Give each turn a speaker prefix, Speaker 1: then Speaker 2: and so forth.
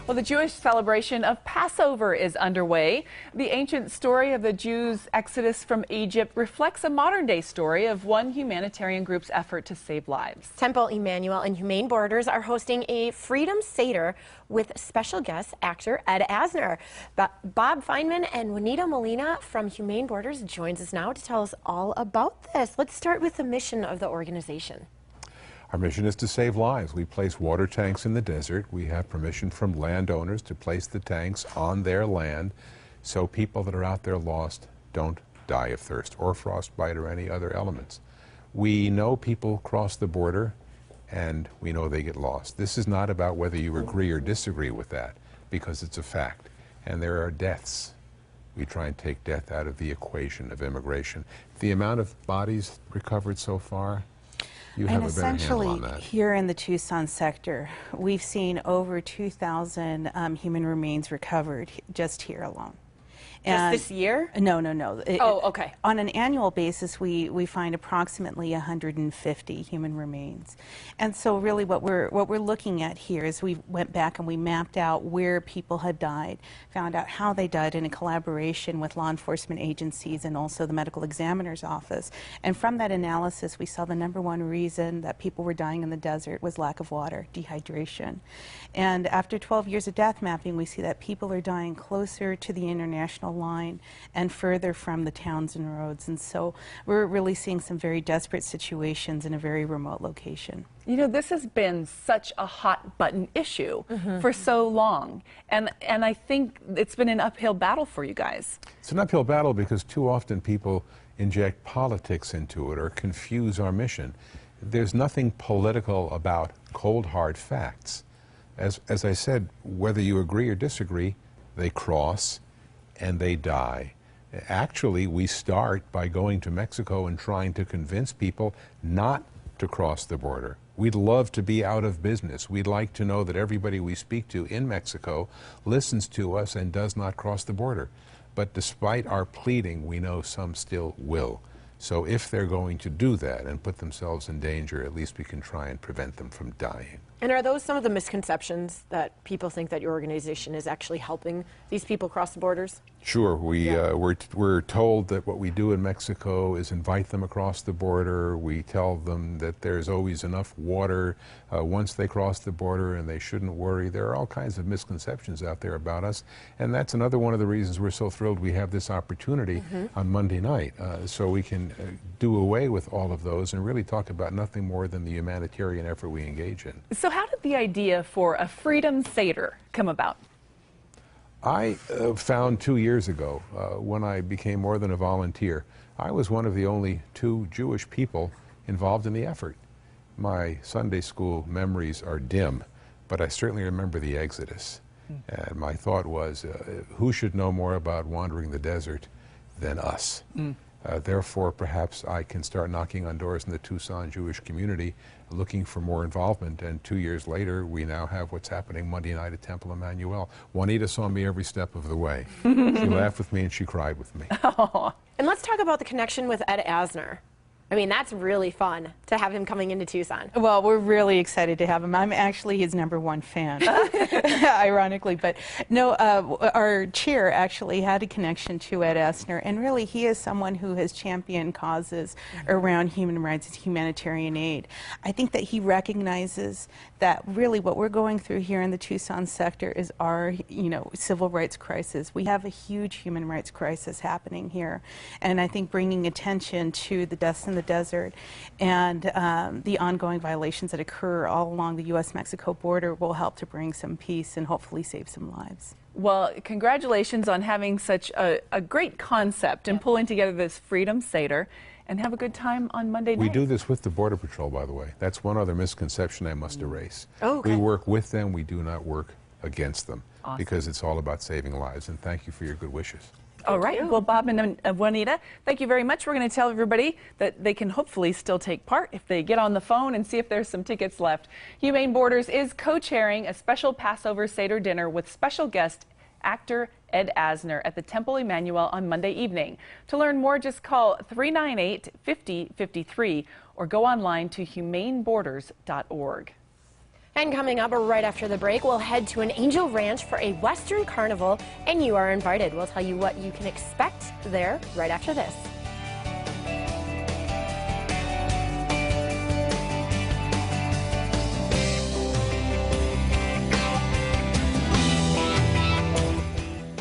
Speaker 1: Well, the Jewish celebration of Passover is underway. The ancient story of the Jews' exodus from Egypt reflects a modern-day story of one humanitarian group's effort to save lives.
Speaker 2: Temple Emmanuel and Humane Borders are hosting a Freedom Seder with special guest actor Ed Asner. Bob Feynman and Juanita Molina from Humane Borders joins us now to tell us all about this. Let's start with the mission of the organization.
Speaker 3: Our mission is to save lives. We place water tanks in the desert. We have permission from landowners to place the tanks on their land so people that are out there lost don't die of thirst or frostbite or any other elements. We know people cross the border and we know they get lost. This is not about whether you agree or disagree with that, because it's a fact. And there are deaths. We try and take death out of the equation of immigration. The amount of bodies recovered so far, you have a better handle on that.
Speaker 4: Here in the Tucson sector, we've seen over 2,000 human remains recovered just here alone.
Speaker 2: Just this year?
Speaker 4: No.
Speaker 2: Okay.
Speaker 4: On an annual basis, we find approximately 150 human remains. And so really what we're looking at here is we went back and we mapped out where people had died, found out how they died in a collaboration with law enforcement agencies and also the medical examiner's office. And from that analysis, we saw the #1 reason that people were dying in the desert was lack of water, dehydration. And after 12 years of death mapping, we see that people are dying closer to the international line and further from the towns and roads. And so we're really seeing some very desperate situations in a very remote location.
Speaker 1: You know, this has been such a hot button issue for so long. And I think it's been an uphill battle for you guys.
Speaker 3: It's an uphill battle because too often people inject politics into it or confuse our mission. There's nothing political about cold, hard facts. As I said, whether you agree or disagree, they cross and they die. Actually, we start by going to Mexico and trying to convince people not to cross the border. We'd love to be out of business. We'd like to know that everybody we speak to in Mexico listens to us and does not cross the border. But despite our pleading, we know some still will. So if they're going to do that and put themselves in danger, at least we can try and prevent them from dying.
Speaker 2: And are those some of the misconceptions that people think that your organization is actually helping these people cross the borders?
Speaker 3: Sure. We're told that what we do in Mexico is invite them across the border. We tell them that there's always enough water once they cross the border and they shouldn't worry. There are all kinds of misconceptions out there about us. And that's another one of the reasons we're so thrilled we have this opportunity on Monday night so we can do away with all of those and really talk about nothing more than the humanitarian effort we engage in.
Speaker 1: So how did the idea for a Freedom Seder come about?
Speaker 3: I found 2 years ago, when I became more than a volunteer, I was one of the only 2 Jewish people involved in the effort. My Sunday school memories are dim, but I certainly remember the Exodus. And my thought was, who should know more about wandering the desert than us? Therefore, perhaps I can start knocking on doors in the Tucson Jewish community looking for more involvement. And 2 years later, we now have what's happening Monday night at Temple Emmanuel. Juanita saw me every step of the way. She laughed with me and she cried with me.
Speaker 2: And let's talk about the connection with Ed Asner. I mean, that's really fun to have him coming into Tucson.
Speaker 4: Well, we're really excited to have him. I'm actually his #1 fan, ironically. But no, our chair actually had a connection to Ed Asner, and really he is someone who has championed causes around human rights and humanitarian aid. I think that he recognizes that really what we're going through here in the Tucson sector is our, civil rights crisis. We have a huge human rights crisis happening here, and I think bringing attention to the deaths in the desert and the ongoing violations that occur all along the U.S.-Mexico border will help to bring some peace and hopefully save some lives.
Speaker 1: Well, congratulations on having such a great concept and pulling together this Freedom Seder. And have a good time on Monday night.
Speaker 3: We do this with the Border Patrol, by the way. That's one other misconception I must erase.
Speaker 2: Oh, okay.
Speaker 3: We work with them, we do not work against them.
Speaker 1: Awesome.
Speaker 3: Because it's all about saving lives. And thank you for your good wishes.
Speaker 1: All right. Well, Bob and Juanita, thank you very much. We're going to tell everybody that they can hopefully still take part if they get on the phone and see if there's some tickets left. Humane Borders is co-chairing a special Passover Seder dinner with special guest actor Ed Asner at the Temple Emmanuel on Monday evening. To learn more, just call 398-5053 or go online to humaneborders.org.
Speaker 2: And coming up right after the break, we'll head to an Angel Ranch for a Western Carnival, and you are invited. We'll tell you what you can expect there right after this.